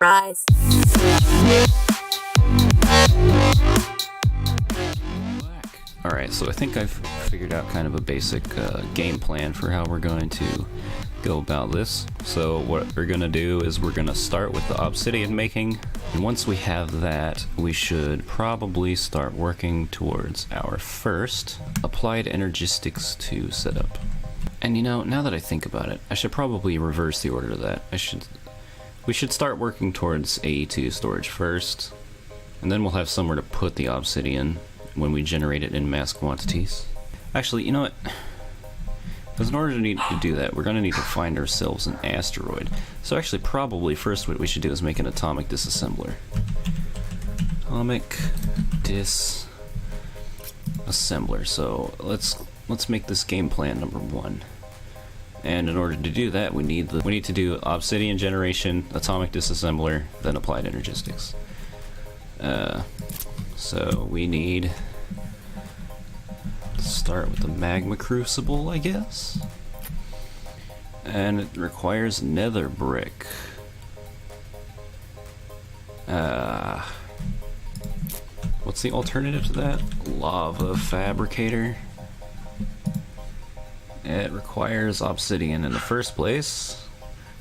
Rise. Alright, so I think I've figured out kind of a basic game plan for how we're going to go about this. So what we're going to do is we're going to start with the obsidian making, and once we have that, we should probably start working towards our first applied energistics 2 setup. And you know, now that I think about it, I should probably reverse the order of that. We should start working towards AE2 storage first, and then we'll have somewhere to put the obsidian when we generate it in mass quantities. Actually, you know what? Because in order to do that, we're going to need to find ourselves an asteroid. So actually, probably first what we should do is make an atomic disassembler. Atomic disassembler. So let's make this game plan number 1. And in order to do that, we need to do obsidian generation, atomic disassembler, then applied energistics. So we need to start with the magma crucible, I guess. And it requires nether brick. What's the alternative to that? Lava fabricator. It requires obsidian in the first place.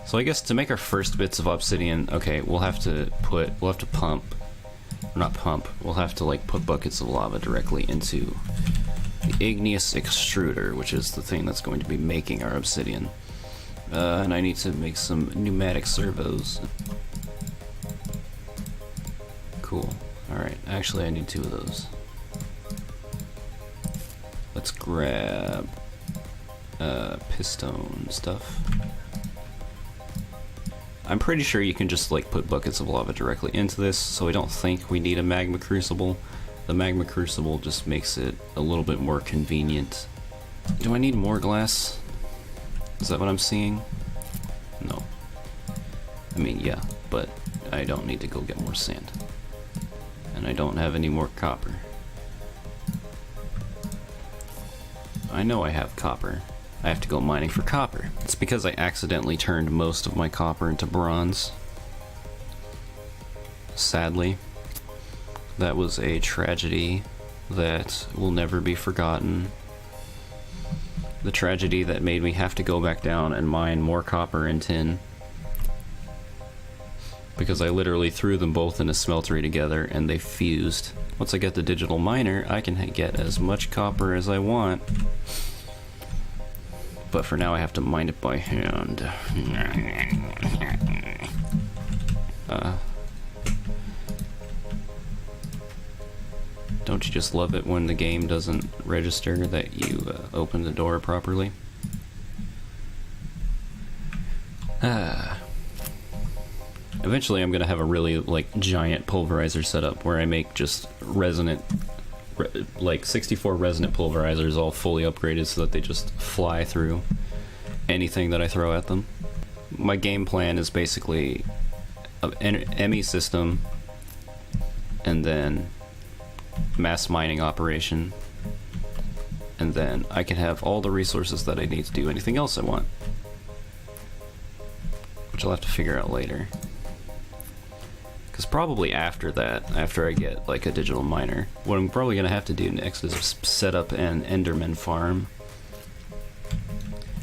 So I guess to make our first bits of obsidian, okay, we'll have to pump. Not pump, we'll have to like put buckets of lava directly into the igneous extruder, which is the thing that's going to be making our obsidian. And I need to make some pneumatic servos. Cool. Alright, actually I need 2 of those. Let's grab piston stuff. I'm pretty sure you can just like put buckets of lava directly into this, so I don't think we need a magma crucible. The magma crucible just makes it a little bit more convenient. Do I need more glass? Is that what I'm seeing? No. I mean, yeah, but I don't need to go get more sand. And I don't have any more copper. I know I have copper. I have to go mining for copper. It's because I accidentally turned most of my copper into bronze. Sadly. That was a tragedy that will never be forgotten. The tragedy that made me have to go back down and mine more copper and tin. Because I literally threw them both in a smeltery together and they fused. Once I get the digital miner, I can get as much copper as I want. But for now I have to mine it by hand. Don't you just love it when the game doesn't register that you open the door properly? Eventually I'm gonna have a really like giant pulverizer setup where I make just resonant like 64 resonant pulverizers all fully upgraded so that they just fly through anything that I throw at them. My game plan is basically an ME system and then mass mining operation, and then I can have all the resources that I need to do anything else I want, which I'll have to figure out later. Because probably after that, after I get like a digital miner, what I'm probably going to have to do next is set up an enderman farm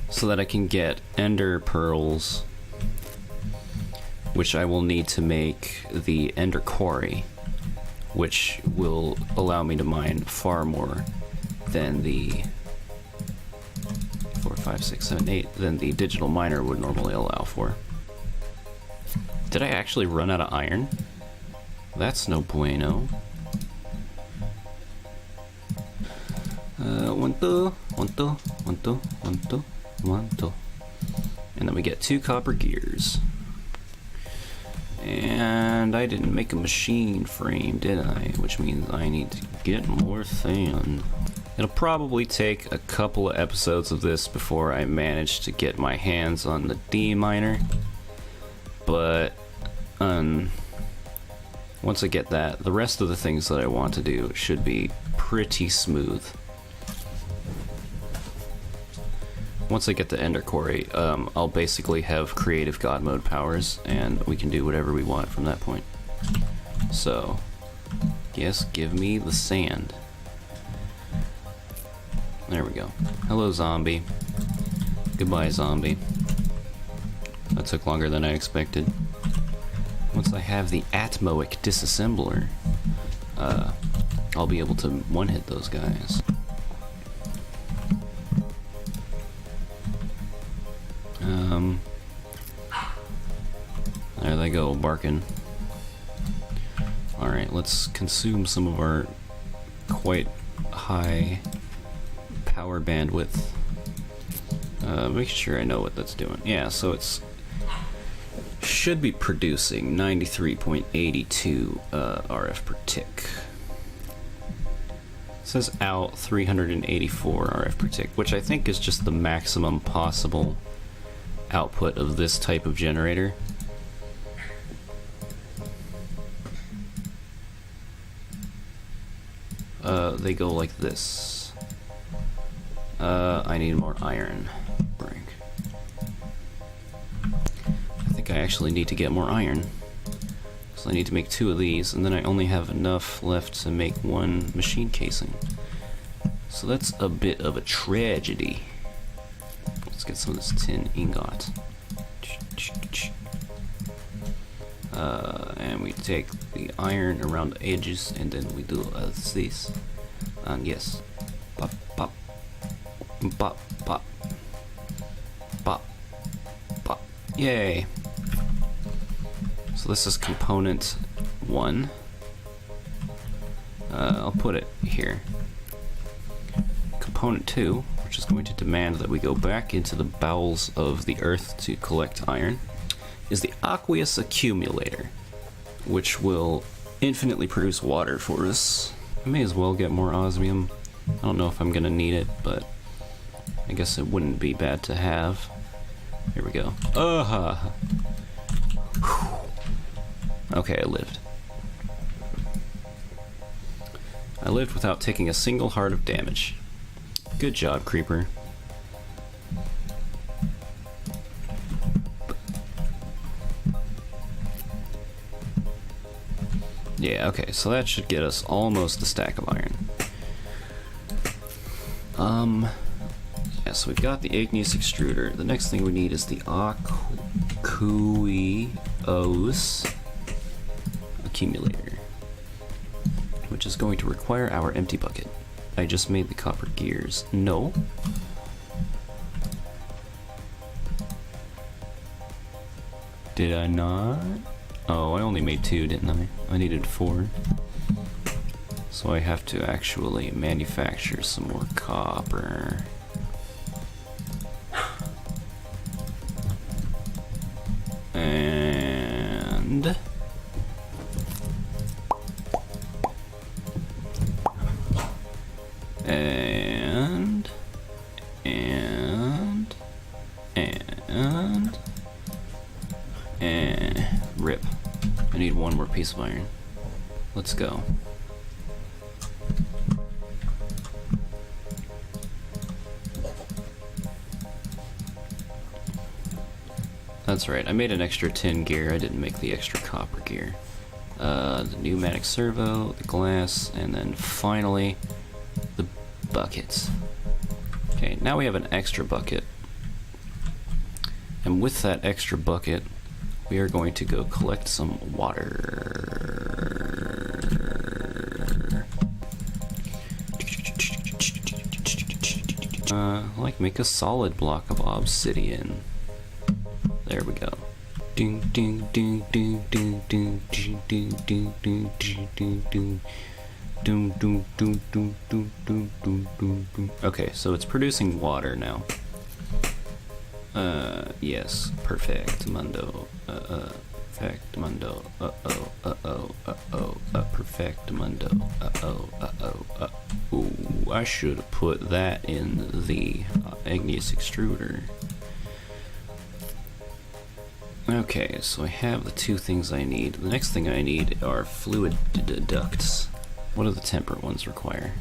so that I can get ender pearls, which I will need to make the ender quarry, which will allow me to mine far more than the 4, 5, 6, 7, 8 than the digital miner would normally allow for. Did I actually run out of iron? That's no bueno. 1, 2, 1, 2, 1, 2, 1, 2, 1, 2. And then we get 2 copper gears. And I didn't make a machine frame, did I? Which means I need to get more sand. It'll probably take a couple of episodes of this before I manage to get my hands on the D miner. But once I get that, the rest of the things that I want to do should be pretty smooth. once I get the ender quarry, I'll basically have creative god mode powers, and we can do whatever we want from that point. So, yes, give me the sand. There we go. Hello, zombie. Goodbye, zombie. That took longer than I expected. Once I have the Atmoic disassembler, I'll be able to one-hit those guys. There they go, barking. Alright, let's consume some of our quite high power bandwidth. Make sure I know what that's doing. Yeah, so it's should be producing 93.82 RF per tick. It says out 384 RF per tick, which I think is just the maximum possible output of this type of generator. They go like this. I need more iron. I think I actually need to get more iron. So I need to make 2 of these, and then I only have enough left to make 1 machine casing. So that's a bit of a tragedy. Let's get some of this tin ingot. And we take the iron around the edges, and then we do this. And yes, pop, pop, pop, pop, pop, pop. Yay! So this is component 1. I'll put it here. Component 2, which is going to demand that we go back into the bowels of the earth to collect iron, is the aqueous accumulator, which will infinitely produce water for us. I may as well get more osmium. I don't know if I'm gonna need it, but I guess it wouldn't be bad to have. Here we go. Okay, I lived. I lived without taking a single heart of damage. Good job, Creeper. Yeah, okay, so that should get us almost a stack of iron. Yeah, so we've got the igneous extruder. The next thing we need is the aqueous accumulator, which is going to require our empty bucket. I just made the copper gears. No. Did I not? Oh, I only made 2, didn't I? I needed 4. So I have to actually manufacture some more copper. And... rip. I need 1 more piece of iron. Let's go. That's right, I made an extra tin gear, I didn't make the extra copper gear. The pneumatic servo, the glass, and then finally the buckets. Okay, now we have an extra bucket. And with that extra bucket, we are going to go collect some water. Like make a solid block of obsidian. There we go. Ding ding ding ding ding ding ding ding ding ding ding ding. Doom doom doom doom doom doom doom doom doom. Okay, so it's producing water now. Yes, perfect mundo. Perfect mundo. Perfect mundo. Ooh, I should have put that in the igneous extruder. Okay, so I have the 2 things I need. The next thing I need are fluid ducts. What do the temperate ones require?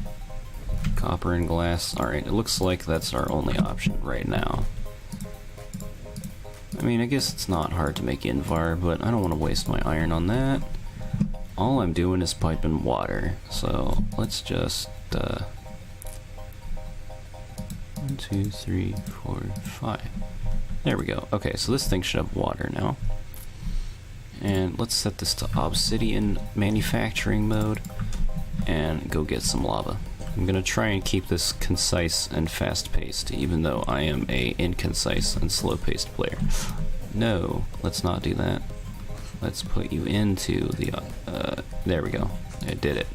Copper and glass. Alright, it looks like that's our only option right now. I mean, I guess it's not hard to make Invar, but I don't want to waste my iron on that. All I'm doing is piping water, so let's just, 1, 2, 3, 4, 5. There we go. Okay, so this thing should have water now. And let's set this to obsidian manufacturing mode and go get some lava. I'm gonna try and keep this concise and fast-paced, even though I am a inconcise and slow-paced player. No, let's not do that. Let's put you into the, there we go. I did it.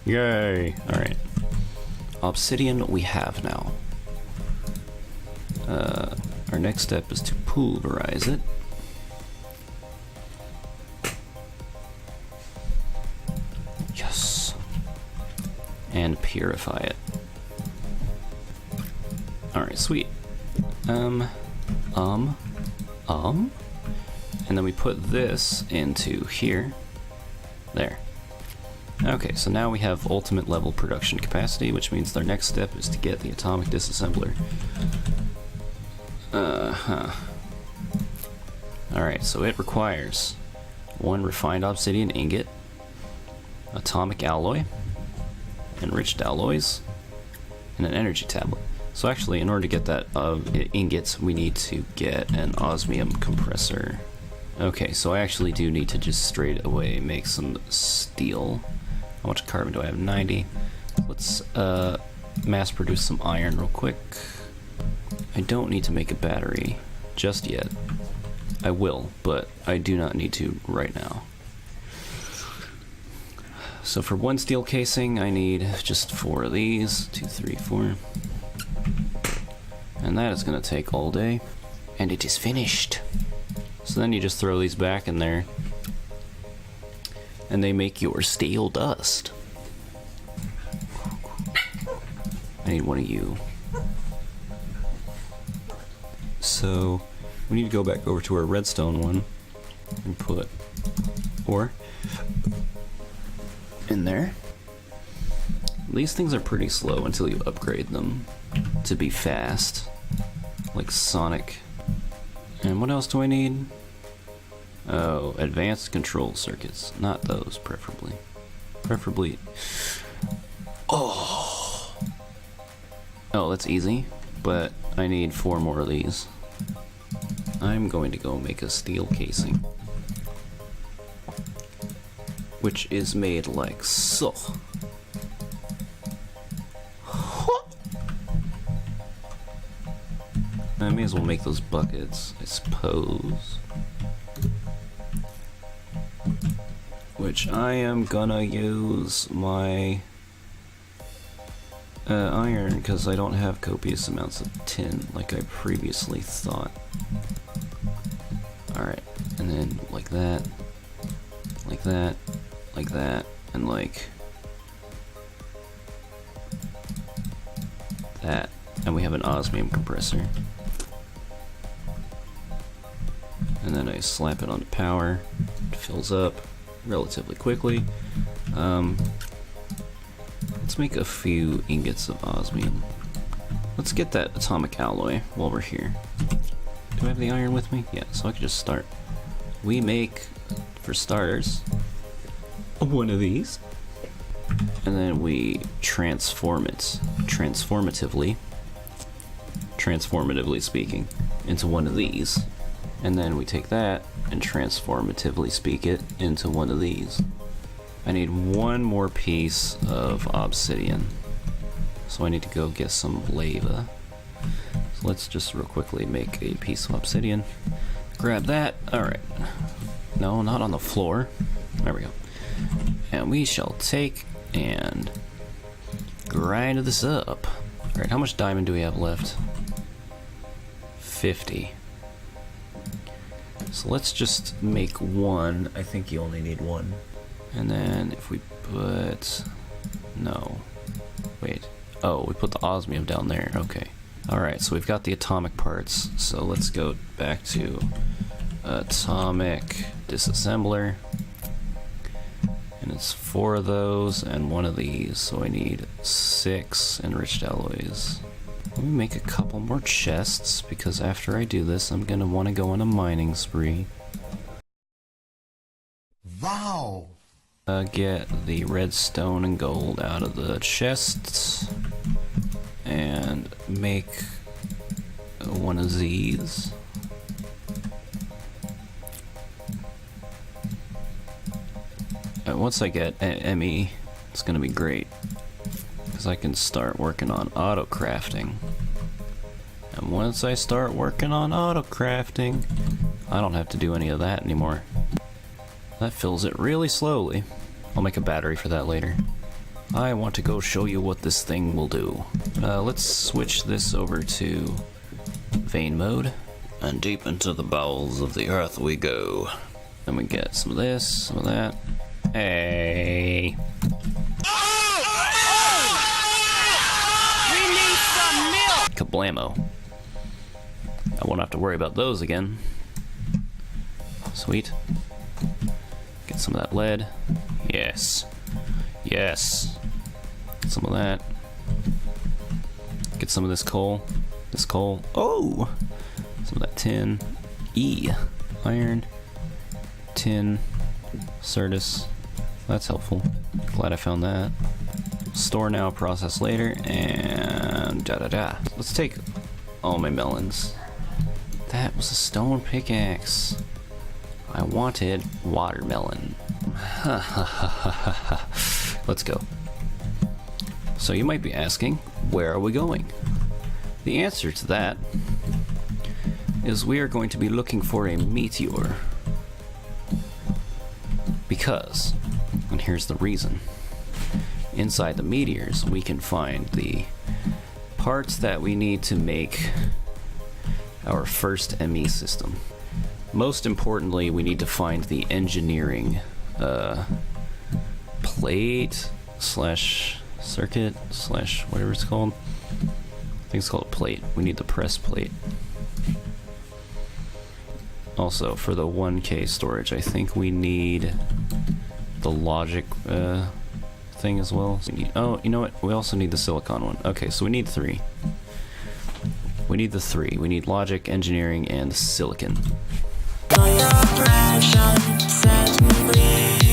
Yay! Alright. Obsidian we have now. Our next step is to pulverize it. Yes. And purify it. Alright, sweet. And then we put this into here. There. Okay, so now we have ultimate level production capacity, which means our next step is to get the atomic disassembler. Alright, so it requires 1 refined obsidian ingot, atomic alloy, enriched alloys, and an energy tablet. So actually, in order to get that ingots, we need to get an osmium compressor. Okay, so I actually do need to just straight away make some steel. How much carbon do I have? 90. Let's mass produce some iron real quick. I don't need to make a battery just yet. I will, but I do not need to right now. So for 1 steel casing, I need just 4 of these. 2, 3, 4. And that is going to take all day. And it is finished. So then you just throw these back in there. And they make your steel dust. I need one of you. So we need to go back over to our redstone one and put ore in there. These things are pretty slow until you upgrade them to be fast, like Sonic. And what else do I need? Oh, advanced control circuits. Not those, preferably. Oh, that's easy, but I need 4 more of these. I'm going to go make a steel casing, which is made like so. I may as well make those buckets, I suppose. Which I am gonna use my iron, because I don't have copious amounts of tin like I previously thought. Alright, and then like that, like that, like that, and like that. And we have an osmium compressor. And then I slap it onto power. It fills up relatively quickly. Let's make a few ingots of osmium. Let's get that atomic alloy while we're here. Do I have the iron with me? Yeah, so I can just start. We make, for starters, 1 of these. And then we transform it, transformatively speaking, into 1 of these. And then we take that and transformatively speak it into 1 of these. I need 1 more piece of obsidian. So I need to go get some lava. So let's just real quickly make a piece of obsidian. Grab that. Alright. No, not on the floor. There we go. And we shall take and grind this up. Alright, how much diamond do we have left? 50. So let's just make 1. I think you only need 1. And then if we put... No. Wait. Oh, we put the osmium down there. Okay. Alright, so we've got the atomic parts. So let's go back to atomic disassembler. And And it's 4 of those and 1 of these, so I need 6 enriched alloys. Let me make a couple more chests, because after I do this, I'm gonna want to go on a mining spree. Wow! Get the redstone and gold out of the chests, and make 1 of these. Once I get ME, it's gonna be great, because I can start working on auto crafting. And once I start working on auto crafting, I don't have to do any of that anymore. That fills it really slowly. I'll make a battery for that later. I want to go show you what this thing will do. Let's switch this over to vein mode, and deep into the bowels of the earth we go. Then we get some of this, some of that. Hey. We need some milk! Kablamo. I won't have to worry about those again. Sweet. Get some of that lead. Yes. Yes. Get some of that. Get some of this coal. This coal. Oh! Some of that tin. E. Iron. Tin. Certus. That's helpful. Glad I found that. Store now, process later, and da-da-da. Let's take all my melons. That was a stone pickaxe. I wanted watermelon. Let's go. So you might be asking, where are we going? The answer to that is we are going to be looking for a meteor. Because, and here's the reason, inside the meteors we can find the parts that we need to make our first ME system. Most importantly, we need to find the engineering plate slash circuit slash whatever it's called. I think it's called a plate. We need the press plate. Also, for the 1K storage, I think we need the logic thing as well. So oh, you know what? We also need the silicon one. Okay, so we need 3. We need the 3. We need logic, engineering, and silicon. Your passion set me free.